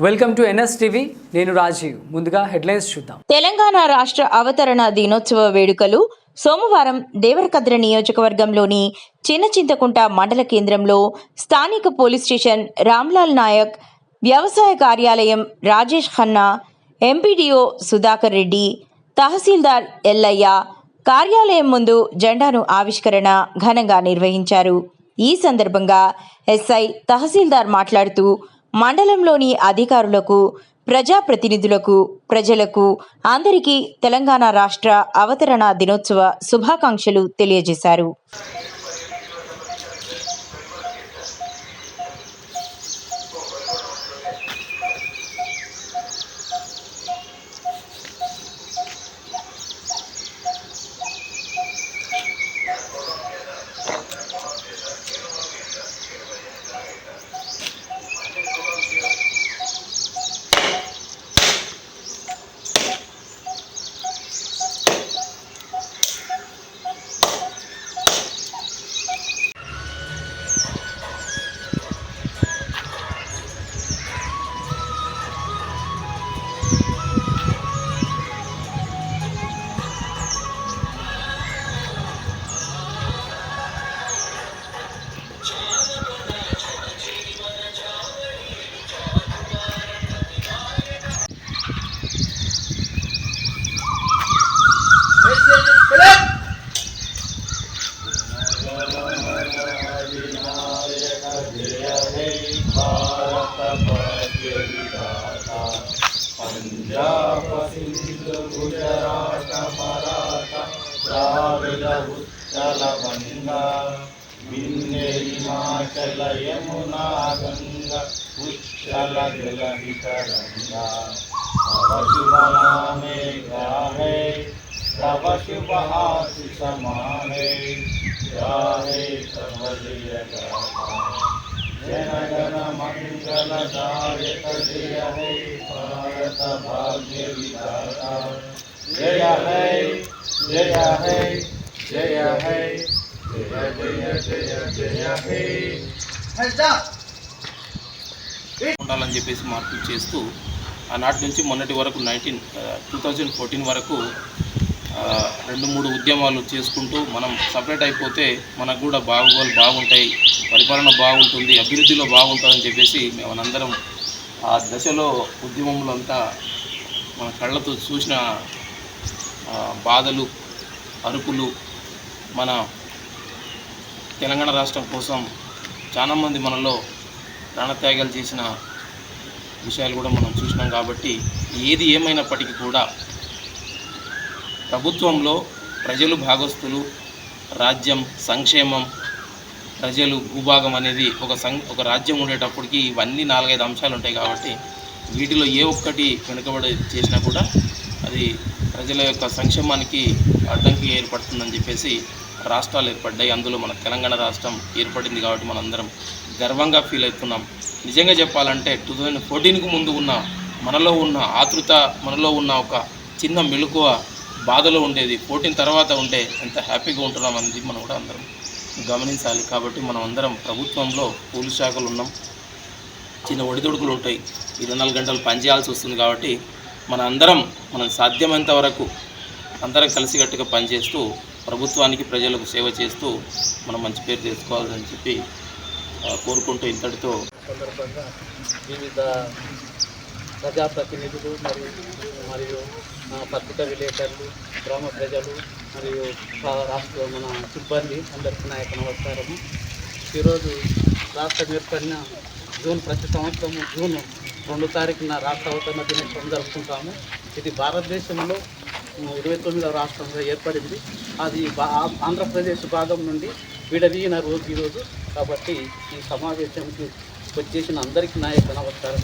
Welcome to NSTV. నేను రాజీవ్. ముందుగా headlines చూద్దాం. తెలంగాణ రాష్ట్ర అవతరణ దినోత్సవ వేడుకలు సోమవారం దేవరకద్ర నియోజకవర్గంలోని చిన్న చింతకుంట మండల కేంద్రంలో స్థానిక పోలీస్ స్టేషన్ రామ్లాల్ నాయక్, వ్యవసాయ కార్యాలయం రాజేష్ ఖన్నా, ఎంపీడీఓ సుధాకర్ రెడ్డి, తహసీల్దార్ ఎల్లయ్య కార్యాలయం ముందు జెండాను ఆవిష్కరణ ఘనంగా నిర్వహించారు. ఈ సందర్భంగా ఎస్ఐ తహసీల్దార్ మాట్లాడుతూ మండలంలోని అధికారులకు, ప్రజాప్రతినిధులకు, ప్రజలకు అందరికీ తెలంగాణ రాష్ట్ర అవతరణ దినోత్సవ శుభాకాంక్షలు తెలియజేశారు. पंजाब सिंध गुजरात मराठा द्राविड उत्कल बंगा विंध्य हिमाचल यमुना गंगा उच्चल जलधि तरंगा तव शुभ नामे गाहे तव शुभ आशीष माहे गाहे तव जय गाथा जन गण मंगल दायक जय हे भारत भाग्य विधाता जय हे जय हे जय हे जय जय जय हे ఉండాలని చెప్పేసి మార్పులు చేస్తూ ఆనాటి నుంచి మొన్నటి వరకు 2014 వరకు 2-3 ఉద్యమాలు చేసుకుంటూ మనం సపరేట్ అయిపోతే మనకు కూడా బాగుంటాయి, పరిపాలన బాగుంటుంది, అభివృద్ధిలో బాగుంటుందని చెప్పేసి మేమనందరం ఆ దశలో ఉద్యమంలో అంతా మన కళ్ళతో చూసిన బాధలు, అరుపులు, మన తెలంగాణ రాష్ట్రం కోసం చాలామంది మనలో ప్రాణత్యాగాలు చేసిన విషయాలు కూడా మనం చూసినాం. కాబట్టి ఏది ఏమైనప్పటికీ కూడా ప్రభుత్వంలో ప్రజలు భాగస్తులు, రాజ్యం, సంక్షేమం, ప్రజలు, భూభాగం అనేది ఒక రాజ్యం ఉండేటప్పటికి ఇవన్నీ 4-5 అంశాలు ఉంటాయి. కాబట్టి వీటిలో ఏ ఒక్కటి వెనుకబడి చేసినా కూడా అది ప్రజల యొక్క సంక్షేమానికి అడ్డంకి ఏర్పడుతుందని చెప్పేసి రాష్ట్రాలు ఏర్పడ్డాయి. అందులో మన తెలంగాణ రాష్ట్రం ఏర్పడింది. కాబట్టి మనందరం గర్వంగా ఫీల్ అవుతున్నాం. నిజంగా చెప్పాలంటే 2014కు ముందు ఉన్న మనలో ఉన్న ఆతృత, మనలో ఉన్న ఒక చిన్న మెలకువ బాధలో ఉండేది 14 తర్వాత ఉంటే ఎంత హ్యాపీగా ఉంటున్నాం అనేది మనం కూడా అందరం గమనించాలి. కాబట్టి మనం అందరం ప్రభుత్వంలో పోలీస్ శాఖలు ఉన్నాం, చిన్న ఒడిదొడుకులు ఉంటాయి, 24 గంటలు పనిచేయాల్సి వస్తుంది. కాబట్టి మనం సాధ్యమైనంత వరకు అందరం కలిసికట్టుగా పనిచేస్తూ ప్రభుత్వానికి, ప్రజలకు సేవ చేస్తూ మనం మంచి పేరు తెచ్చుకోవాలని చెప్పి కోరుకుంటూ ఇంతటితో సందర్భంగా వివిధ ప్రజాప్రతినిధులు మరియు పత్రికా విలేకరులు, గ్రామ ప్రజలు మరియు రాష్ట్ర మన సిబ్బంది అందరికీ నా యొక్క నమస్కారము. ఈరోజు రాష్ట్రం ఏర్పడిన ప్రతి సంవత్సరము జూన్ 2 తారీఖున రాష్ట్ర అవతరణ దినోత్సవం జరుపుకుంటాము. ఇది భారతదేశంలో 29వ రాష్ట్రంగా ఏర్పడింది. అది ఆంధ్రప్రదేశ్ భాగం నుండి విడదీయన రోజు ఈరోజు. కాబట్టి ఈ సమావేశానికి వచ్చేసిన అందరికీ నా యొక్క నమస్కారం.